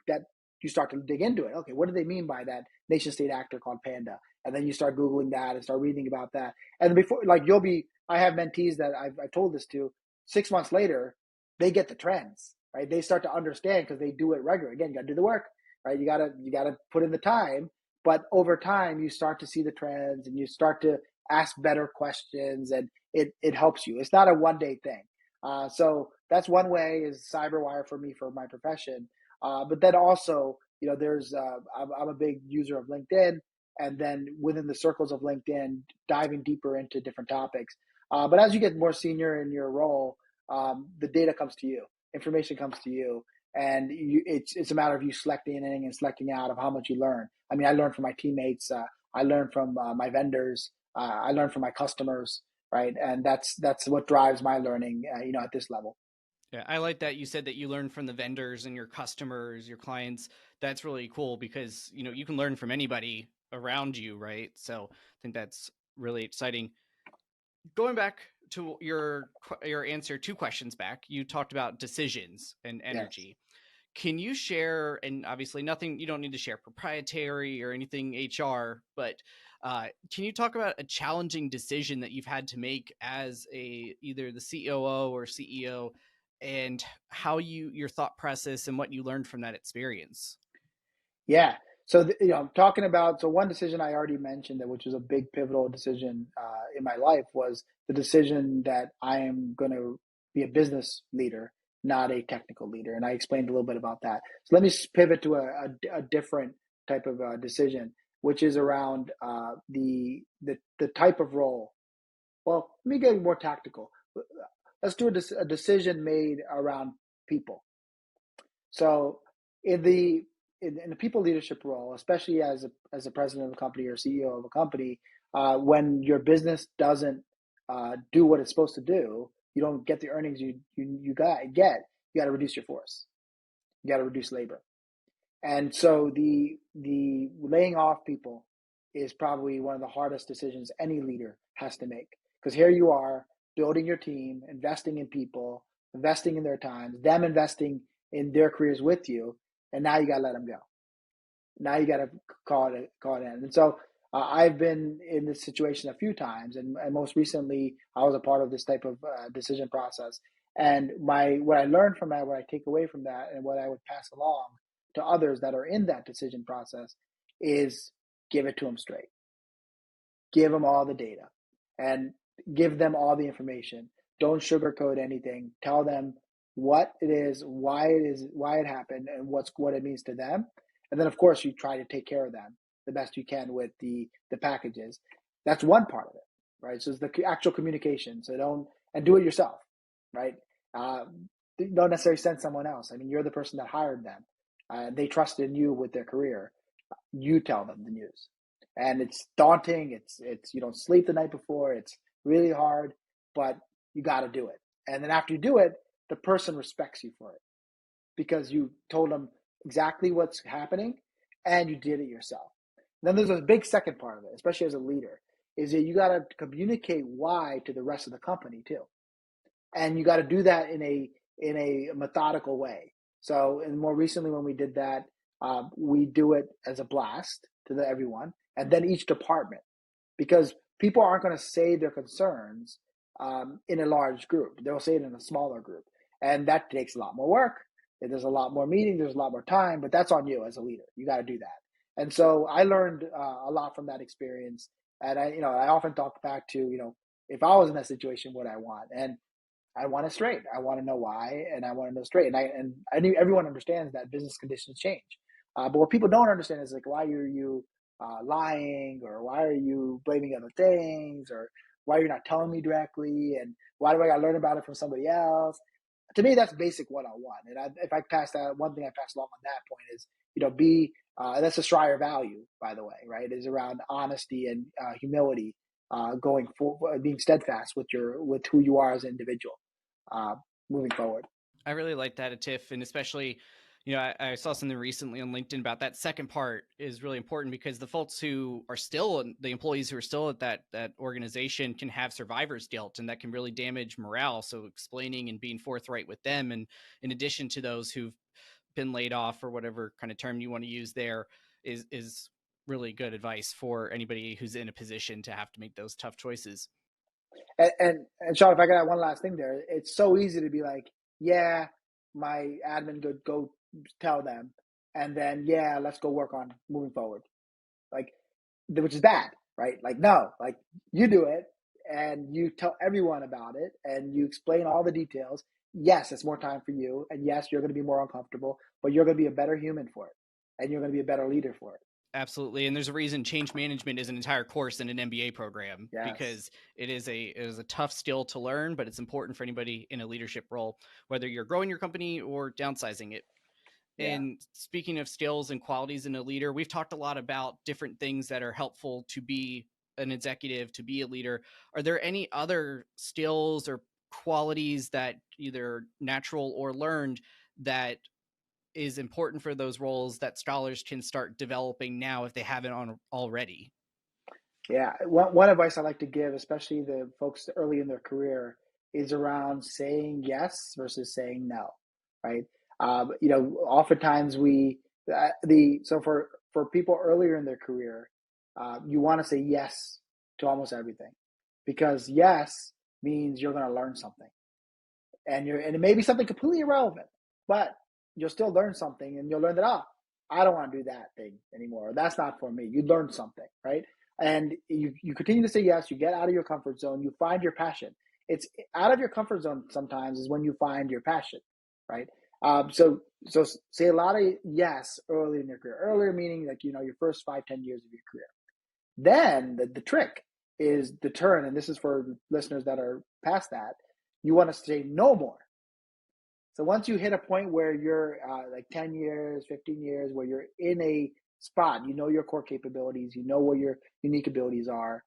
start to dig into it. Okay, what do they mean by that nation state actor called Panda? And then you start Googling that and start reading about that. And before, I have mentees that I've told this to. 6 months later, they get the trends, right? They start to understand because they do it regularly. Again, you got to do the work, right? You gotta put in the time. But over time, you start to see the trends and you start to ask better questions, and it helps you. It's not a one-day thing. So that's one way is CyberWire for me for my profession. But then also, there's I'm a big user of LinkedIn, and then within the circles of LinkedIn, diving deeper into different topics. But as you get more senior in your role, the data comes to you, information comes to you, and it's a matter of you selecting in and selecting out of how much you learn. I mean, I learn from my teammates, I learn from my vendors, I learn from my customers, right? And that's what drives my learning, at this level. Yeah, I like that you said that you learn from the vendors and your customers, your clients. That's really cool because, you can learn from anybody around you, right? So I think that's really exciting. Going back to your answer 2 questions back, you talked about decisions and energy. Yes. Can you share, and obviously nothing, you don't need to share proprietary or anything HR, but can you talk about a challenging decision that you've had to make as either the COO or CEO, and how your thought process and what you learned from that experience? Yeah. So, talking about, one decision I already mentioned, which was a big pivotal decision in my life, was the decision that I am going to be a business leader, not a technical leader. And I explained a little bit about that. So let me pivot to a different type of decision, which is around the type of role. Well, let me get more tactical. Let's do a decision made around people. So in the people leadership role, especially as a president of a company or CEO of a company, when your business doesn't do what it's supposed to do, you don't get the earnings you get. You got to reduce your force. You got to reduce labor, and so the laying off people is probably one of the hardest decisions any leader has to make, because here you are building your team, investing in people, investing in their time, them investing in their careers with you, and now you got to let them go. Now you got to call it in. And so I've been in this situation a few times, and most recently I was a part of this type of decision process. And what I learned from that, what I take away from that, and what I would pass along to others that are in that decision process is give it to them straight. Give them all the data and give them all the information. Don't sugarcoat anything. Tell them what it is, why it happened, and what it means to them. And then, of course, you try to take care of them the best you can with the packages. That's one part of it, right? So it's the actual communication. So do it yourself, right? Don't necessarily send someone else. I mean, you're the person that hired them. They trusted in you with their career. You tell them the news. and it's daunting. It's you don't sleep the night before. It's really hard, but you got to do it. And then after you do it, the person respects you for it because you told them exactly what's happening and you did it yourself. Then there's a big second part of it, especially as a leader, is that you got to communicate why to the rest of the company too, and you got to do that in a methodical way. So, and more recently when we did that, we do it as a blast to everyone, and then each department, because people aren't going to say their concerns in a large group. They'll say it in a smaller group, and that takes a lot more work. There's a lot more meetings. There's a lot more time, but that's on you as a leader. You got to do that. And so I learned a lot from that experience. And I often talk back to, if I was in that situation, what I want, and I want it straight. I want to know why, and I want to know straight. And I knew everyone understands that business conditions change. But what people don't understand is like, why are you lying, or why are you blaming other things, or why you're not telling me directly, and why do I got to learn about it from somebody else? To me, that's basic one-on-one. And if I pass that, one thing I pass along on that point is, be, that's a Schreyer value, by the way, right? Is around honesty and humility, going for being steadfast with who you are as an individual, moving forward. I really like that, Atif, and especially, I saw something recently on LinkedIn about that second part is really important, because the folks who are still, the employees who are still at that organization can have survivor's guilt, and that can really damage morale. So explaining and being forthright with them, and in addition to those who've been laid off, or whatever kind of term you want to use there, is really good advice for anybody who's in a position to have to make those tough choices. And Sean, if I got one last thing there, it's so easy to be like, yeah, my admin go tell them, and then yeah, let's go work on moving forward, like, which is bad, right? Like, no, like, you do it and you tell everyone about it and you explain all the details. Yes, it's more time for you, and yes, you're going to be more uncomfortable, but you're going to be a better human for it, and you're going to be a better leader for it. Absolutely. And there's a reason change management is an entire course in an MBA program, Yes. because it is a tough skill to learn, but it's important for anybody in a leadership role, whether you're growing your company or downsizing it. Yeah. And speaking of skills and qualities in a leader, we've talked a lot about different things that are helpful to be an executive, to be a leader. Are there any other skills or qualities that either natural or learned that is important for those roles that scholars can start developing now if they haven't already? Yeah, one advice I like to give, especially the folks early in their career, is around saying yes versus saying no, right? Oftentimes so for people earlier in their career, you want to say yes to almost everything, because yes means you're going to learn something, and it may be something completely irrelevant, but you'll still learn something, and you'll learn that, I don't want to do that thing anymore. That's not for me. You learned something, right? And you continue to say yes. You get out of your comfort zone. You find your passion. It's out of your comfort zone sometimes is when you find your passion, right? So say a lot of yes early in your career. Earlier meaning like your first 5-10 years of your career. Then the trick is the turn, and this is for listeners that are past that. You want to say no more. So once you hit a point where you're like 10 years, 15 years, where you're in a spot, your core capabilities, what your unique abilities are,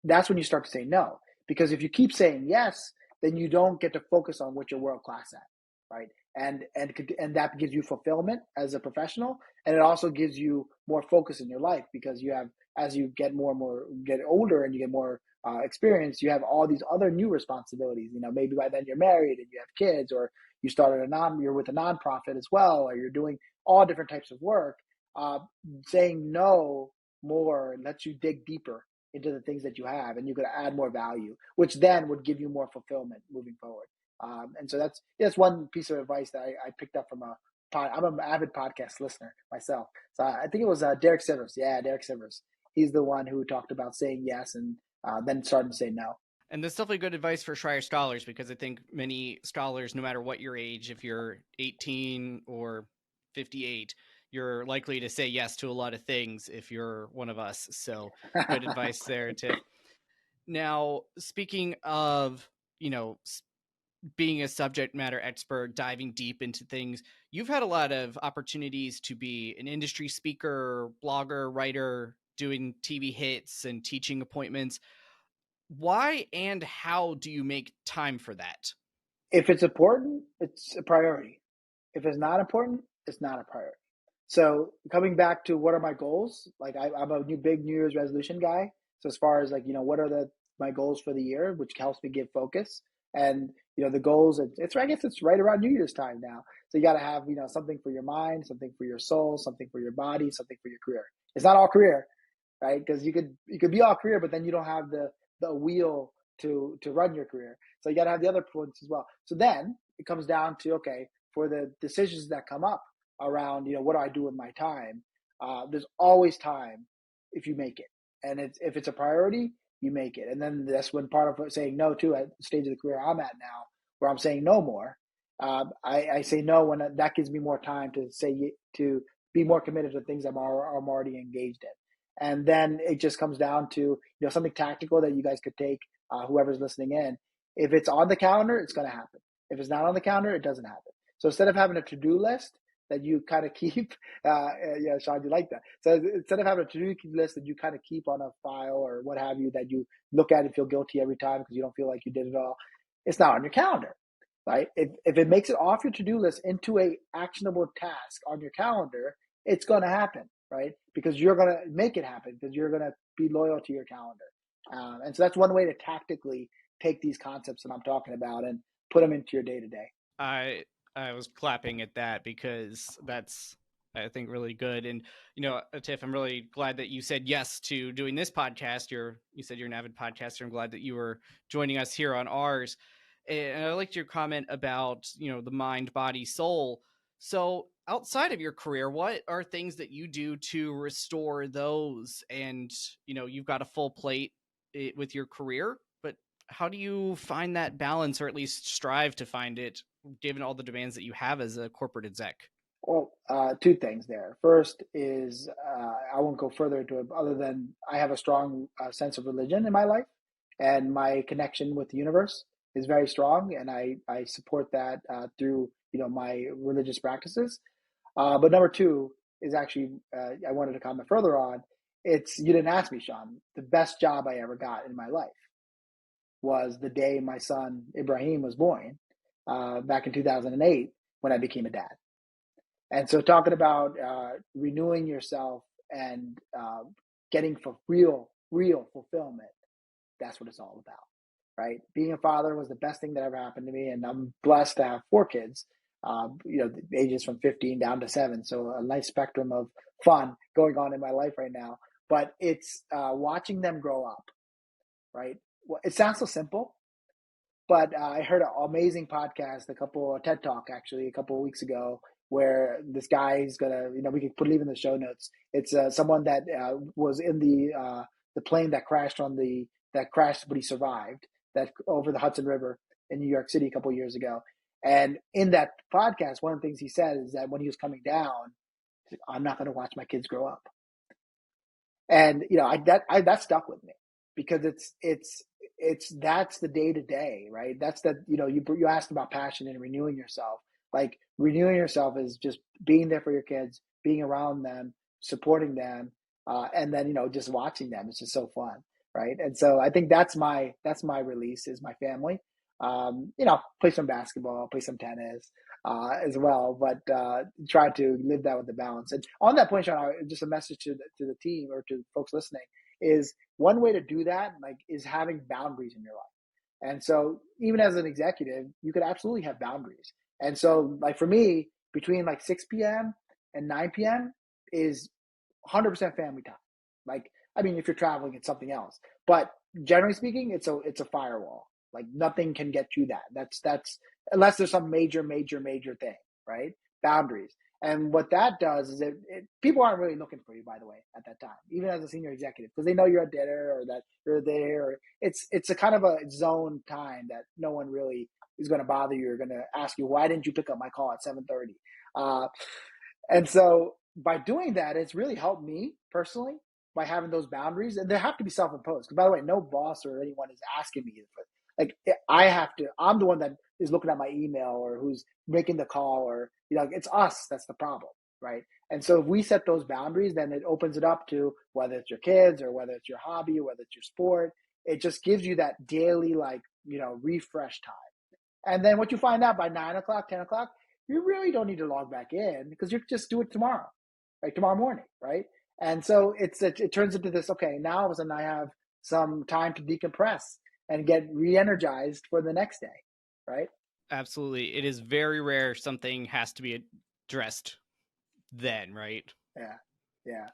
that's when you start to say no. Because if you keep saying yes, then you don't get to focus on what you're world class at, right? And that gives you fulfillment as a professional, and it also gives you more focus in your life, because you have, as you get get older and you get more experience, you have all these other new responsibilities. Maybe by then you're married and you have kids, or you started you're with a nonprofit as well, or you're doing all different types of work. Saying no more lets you dig deeper into the things that you have, and you're going to add more value, which then would give you more fulfillment moving forward. And so that's one piece of advice that I picked up from I'm an avid podcast listener myself. So I think it was Derek Sivers. Yeah, Derek Sivers. He's the one who talked about saying yes and then starting to say no. And that's definitely good advice for Schreyer Scholars, because I think many scholars, no matter what your age, if you're 18 or 58, you're likely to say yes to a lot of things if you're one of us. So good advice there, Tiff. Now, speaking of, being a subject matter expert, diving deep into things, you've had a lot of opportunities to be an industry speaker, blogger, writer, doing TV hits and teaching appointments. Why and how do you make time for that? If it's important, it's a priority. If it's not important, it's not a priority. So coming back to what are my goals? Like I'm a big New Year's resolution guy. So as far as like, what are my goals for the year, which helps me give focus. And, the goals, I guess it's right around New Year's time now. So you got to have, something for your mind, something for your soul, something for your body, something for your career. It's not all career, right? Because you could be all career, but then you don't have the wheel to run your career. So you got to have the other points as well. So then it comes down to, okay, for the decisions that come up around, what do I do with my time? There's always time if you make it. And if it's a priority, you make it. And then that's when part of saying no to at the stage of the career I'm at now, where I'm saying no more. I say no when that gives me more time to be more committed to things I'm already engaged in. And then it just comes down to, something tactical that you guys could take, whoever's listening in. If it's on the calendar, it's going to happen. If it's not on the calendar, it doesn't happen. So instead of having a to-do list that you kind of keep, yeah, Sean, you like that. So instead of having a to-do list that you kind of keep on a file or what have you, that you look at and feel guilty every time because you don't feel like you did it all, it's not on your calendar, right? If it makes it off your to-do list into a actionable task on your calendar, it's going to happen, right? Because you're going to make it happen because you're going to be loyal to your calendar. And so that's one way to tactically take these concepts that I'm talking about and put them into your day-to-day. I was clapping at that because that's, I think, really good. And, Atif, I'm really glad that you said yes to doing this podcast. You said you're an avid podcaster. I'm glad that you were joining us here on ours. And I liked your comment about, the mind, body, soul. So outside of your career, what are things that you do to restore those? And, you've got a full plate with your career, but how do you find that balance, or at least strive to find it, given all the demands that you have as a corporate exec? Well, two things there. First is I won't go further into it other than I have a strong sense of religion in my life, and my connection with the universe is very strong, and I support that through my religious practices. But number two is actually I wanted to comment further on. You didn't ask me, Sean. The best job I ever got in my life was the day my son Ibrahim was born, back in 2008 when I became a dad. And so talking about renewing yourself and getting for real fulfillment, that's what it's all about, right? Being a father was the best thing that ever happened to me, and I'm blessed to have 4 kids, the ages from 15 down to 7. So a nice spectrum of fun going on in my life right now. But it's watching them grow up, right? Well, it sounds so simple, but I heard an amazing podcast, a TED Talk actually, a couple of weeks ago, where this guy is gonna, we can put it in the show notes. It's someone that was in the plane that crashed but he survived, that over the Hudson River in New York City a couple of years ago. And in that podcast, one of the things he said is that when he was coming down, I'm not going to watch my kids grow up. And that stuck with me because that's the day to day, right? That's you asked about passion and renewing yourself. Like renewing yourself is just being there for your kids, being around them, supporting them, and then just watching them. It's just so fun, right? And so I think that's my release is my family. Play some basketball, play some tennis as well, but try to live that with the balance. And on that point, Sean, just a message to the team or to folks listening is one way to do that, is having boundaries in your life. And so even as an executive, you could absolutely have boundaries. And so for me, between 6 p.m. and 9 p.m. is 100% family time. If you're traveling, it's something else. But generally speaking, it's a firewall. Nothing can get you that. That's unless there's some major thing, right? Boundaries. And what that does is people aren't really looking for you, by the way, at that time, even as a senior executive, because they know you're at dinner or that you're there. Or it's a kind of a zone time that no one really is going to bother you or going to ask you, why didn't you pick up my call at 7:30? And so by doing that, it's really helped me personally by having those boundaries. And they have to be self-imposed. Because by the way, no boss or anyone is asking me I'm the one that is looking at my email or who's making the call, or it's us that's the problem. right? And so if we set those boundaries, then it opens it up to whether it's your kids or whether it's your hobby or whether it's your sport. It just gives you that daily, like, refresh time. And then what you find out by 9 o'clock, 10 o'clock, you really don't need to log back in because you just do it tomorrow, like tomorrow morning, right? And so it turns into this, okay, now all of a sudden I have some time to decompress and get re-energized for the next day, right? Absolutely. It is very rare something has to be addressed then, right? Yeah.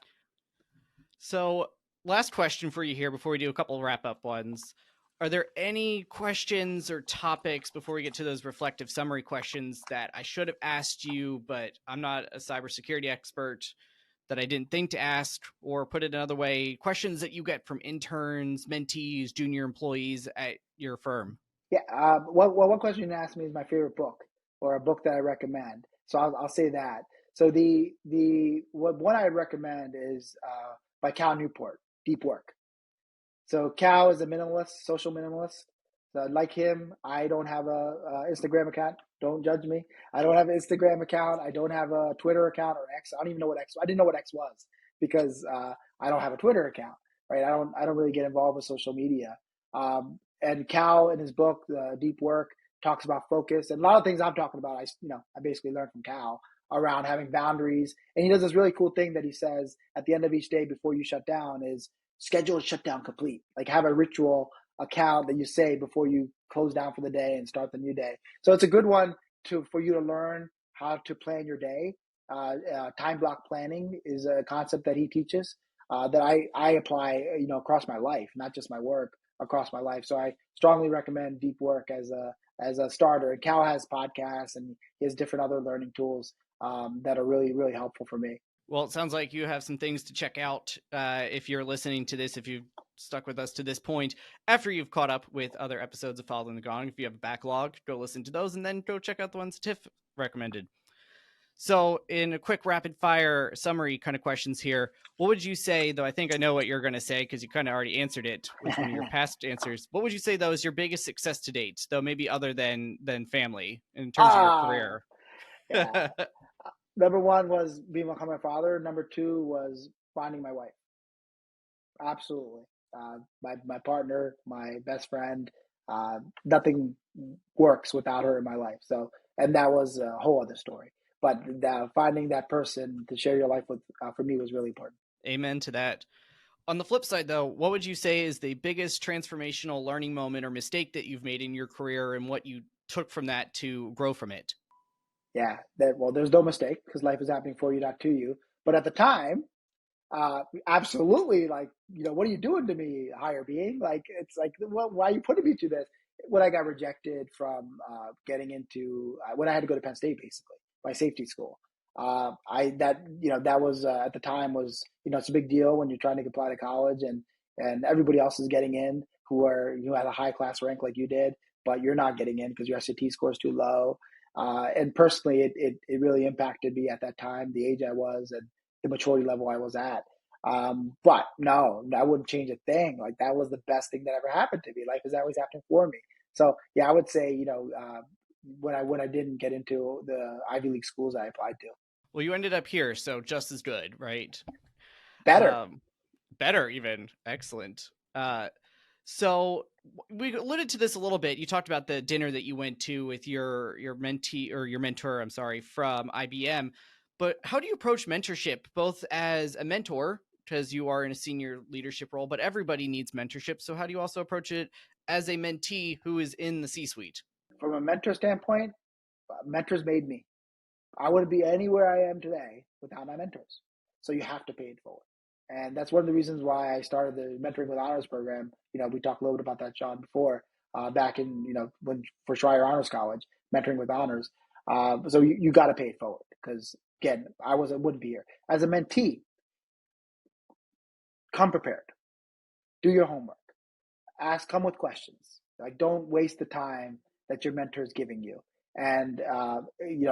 So, last question for you here before we do a couple wrap-up ones. Are there any questions or topics before we get to those reflective summary questions that I should have asked you, but I'm not a cybersecurity expert, that I didn't think to ask, or put it another way, questions that you get from interns, mentees, junior employees at your firm? Yeah. One question you asked me is my favorite book or a book that I recommend. So I'll say that. So what I recommend is by Cal Newport, Deep Work. So Cal is a minimalist, social minimalist. So like him, I don't have a Instagram account. Don't judge me. I don't have an Instagram account. I don't have a Twitter account or X. I don't even know what X. I didn't know what X was because I don't have a Twitter account. Right. I don't really get involved with social media. And Cal in his book, Deep Work, talks about focus and a lot of things I'm talking about. I basically learned from Cal around having boundaries. And he does this really cool thing that he says at the end of each day before you shut down is schedule a shutdown complete. Like have a ritual account that you say before you close down for the day and start the new day. So it's a good one for you to learn how to plan your day. Time block planning is a concept that he teaches that I apply, across my life, not just my work, across my life. So I strongly recommend Deep Work as a starter. And Cal has podcasts and he has different other learning tools that are really, really helpful for me. Well, it sounds like you have some things to check out if you're listening to this, if you've stuck with us to this point, after you've caught up with other episodes of Following the Gong. If you have a backlog, go listen to those and then go check out the ones Tiff recommended. So in a quick rapid fire summary kind of questions here, what would you say, though I think I know what you're going to say because you kind of already answered it with one of your past answers. What would you say, though, is your biggest success to date, though maybe other than family in terms of your career? Yeah. Number one was becoming a father. Number two was finding my wife. Absolutely. My partner, my best friend, nothing works without her in my life. So, and that was a whole other story. But finding that person to share your life with, for me, was really important. Amen to that. On the flip side, though, what would you say is the biggest transformational learning moment or mistake that you've made in your career and what you took from that to grow from it? Yeah. There's no mistake because life is happening for you, not to you. But at the time, absolutely, like, what are you doing to me, higher being? Like, it's like, why are you putting me through this? When I got rejected from getting into, when I had to go to Penn State, basically, my safety school, that was at the time was, it's a big deal when you're trying to apply to college and everybody else is getting in who had a high class rank like you did, but you're not getting in because your SAT score is too low. And personally, it really impacted me at that time, the age I was and the maturity level I was at. But no, I wouldn't change a thing. Like that was the best thing that ever happened to me. Life is always happening for me. So yeah, I would say, when I didn't get into the Ivy League schools I applied to. Well, you ended up here, so just as good, right? Better. Better even. Excellent. So we alluded to this a little bit. You talked about the dinner that you went to with your mentee or your mentor, I'm sorry, from IBM. But how do you approach mentorship, both as a mentor, because you are in a senior leadership role, but everybody needs mentorship. So how do you also approach it as a mentee who is in the C-suite? From a mentor standpoint, mentors made me. I wouldn't be anywhere I am today without my mentors. So you have to pay it forward. And that's one of the reasons why I started the Mentoring with Honors program. We talked a little bit about that, Sean, before, back in, when for Schreyer Honors College, Mentoring with Honors. So you got to pay it forward because, again, I wouldn't be here. As a mentee, come prepared. Do your homework. Come with questions. Like, don't waste the time that your mentor is giving you. And, you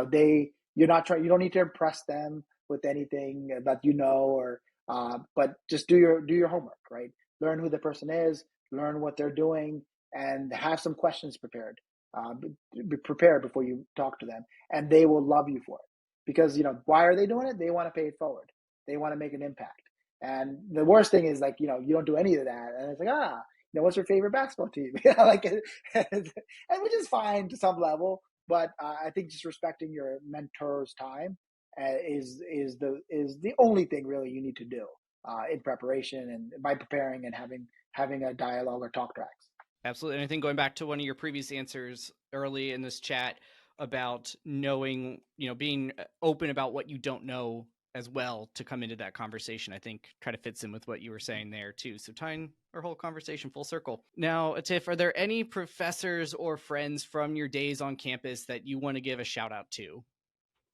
don't need to impress them with anything that but just do your homework, right? Learn who the person is, learn what they're doing, and have some questions prepared. Be prepared before you talk to them, and they will love you for it. because, why are they doing it? They want to pay it forward. They want to make an impact. And the worst thing is like, you don't do any of that. And it's like, what's your favorite basketball team? And which is fine to some level, but I think just respecting your mentor's time is the only thing really you need to do in preparation and by preparing and having a dialogue or talk tracks. Absolutely. And I think going back to one of your previous answers early in this chat about knowing, being open about what you don't know as well to come into that conversation, I think kind of fits in with what you were saying there too. So tying our whole conversation full circle. Now, Atif, are there any professors or friends from your days on campus that you want to give a shout out to?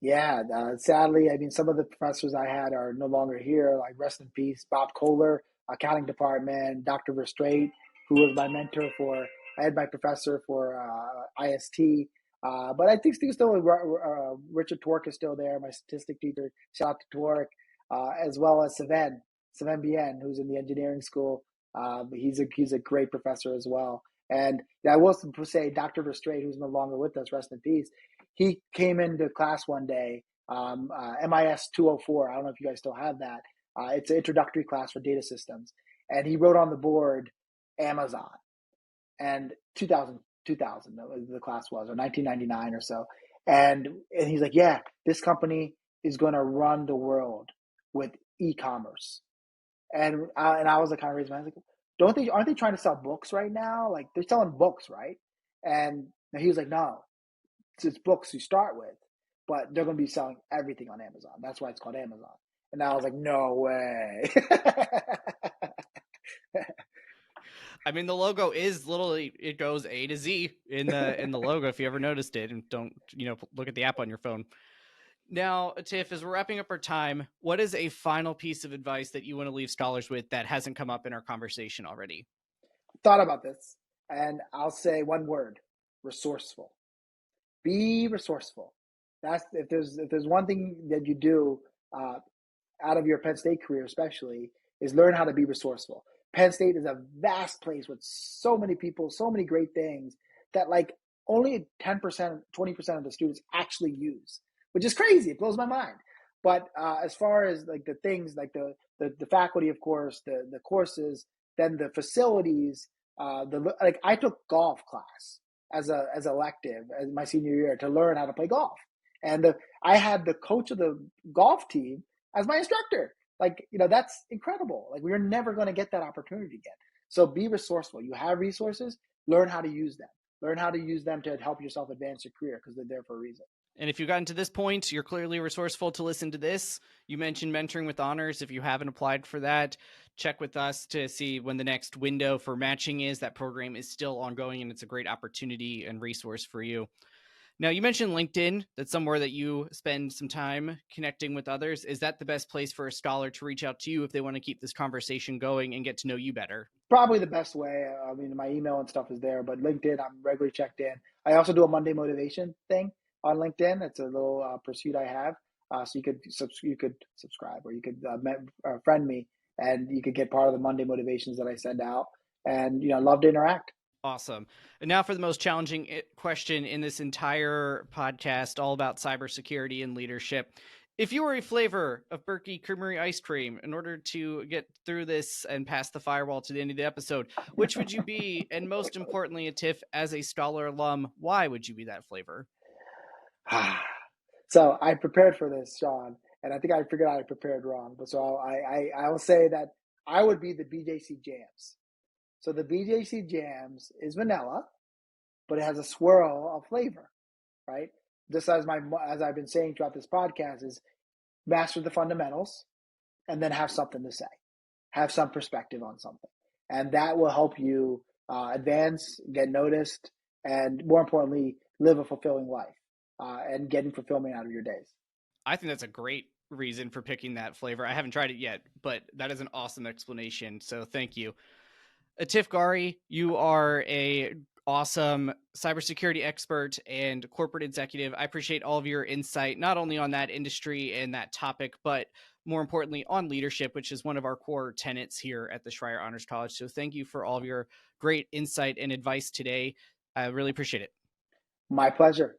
Yeah, sadly, some of the professors I had are no longer here, like rest in peace, Bob Kohler, accounting department, Dr. Verstraete, who was my mentor I had my professor for IST, but I think still Richard Torque is still there, my statistic teacher, shout out to Torque, as well as Seven Bien, who's in the engineering school. He's a great professor as well. And I will say Dr. Verstraete, who's no longer with us, rest in peace, he came into class one day, MIS 204. I don't know if you guys still have that. It's an introductory class for data systems. And he wrote on the board Amazon. And 2000 the class was, or 1999 or so. And he's like, yeah, this company is going to run the world with e-commerce. And I was like, kind of raising my hand, like, aren't they trying to sell books right now? Like, they're selling books, right? And he was like, no, it's books you start with, but they're going to be selling everything on Amazon. That's why it's called Amazon. And I was like, no way. The logo is literally, it goes A to Z in the logo, if you ever noticed it, and don't, look at the app on your phone. Now, Atif, as we're wrapping up our time, what is a final piece of advice that you want to leave scholars with that hasn't come up in our conversation already? Thought about this, and I'll say one word: resourceful. Be resourceful. That's if there's one thing that you do out of your Penn State career, especially, is learn how to be resourceful. Penn State is a vast place with so many people, so many great things that like only 10%, 20% of the students actually use, which is crazy. It blows my mind. But as far as like the things, like the faculty, of course, the courses, then the facilities, like I took golf class as elective as my senior year to learn how to play golf, and I had the coach of the golf team as my instructor. Like, that's incredible. Like, we're never going to get that opportunity again. So be resourceful. You have resources, learn how to use them. Learn how to use them to help yourself advance your career because they're there for a reason. And if you've gotten to this point, you're clearly resourceful to listen to this. You mentioned mentoring with honors. If you haven't applied for that, check with us to see when the next window for matching is. That program is still ongoing, and it's a great opportunity and resource for you. Now, you mentioned LinkedIn. That's somewhere that you spend some time connecting with others. Is that the best place for a scholar to reach out to you if they want to keep this conversation going and get to know you better? Probably the best way. My email and stuff is there, but LinkedIn, I'm regularly checked in. I also do a Monday motivation thing on LinkedIn. It's a little pursuit I have. So you could subscribe, or you could friend me, and you could get part of the Monday motivations that I send out. And love to interact. Awesome. And now for the most challenging question in this entire podcast, all about cybersecurity and leadership. If you were a flavor of Berkey Creamery ice cream, in order to get through this and pass the firewall to the end of the episode, which would you be? And most importantly, Atif, as a Scholar alum, why would you be that flavor? So I prepared for this, Sean, and I think I figured I prepared wrong. But so I will say that I would be the BJC Jams. So the BJC Jams is vanilla, but it has a swirl of flavor, right? Just as I've been saying throughout this podcast, is master the fundamentals and then have something to say, have some perspective on something, and that will help you advance, get noticed, and more importantly, live a fulfilling life and getting fulfillment out of your days. I think that's a great reason for picking that flavor. I haven't tried it yet, but that is an awesome explanation. So thank you. Atif Ghauri, you are a awesome cybersecurity expert and corporate executive. I appreciate all of your insight, not only on that industry and that topic, but more importantly on leadership, which is one of our core tenets here at the Schreyer Honors College. So thank you for all of your great insight and advice today. I really appreciate it. My pleasure.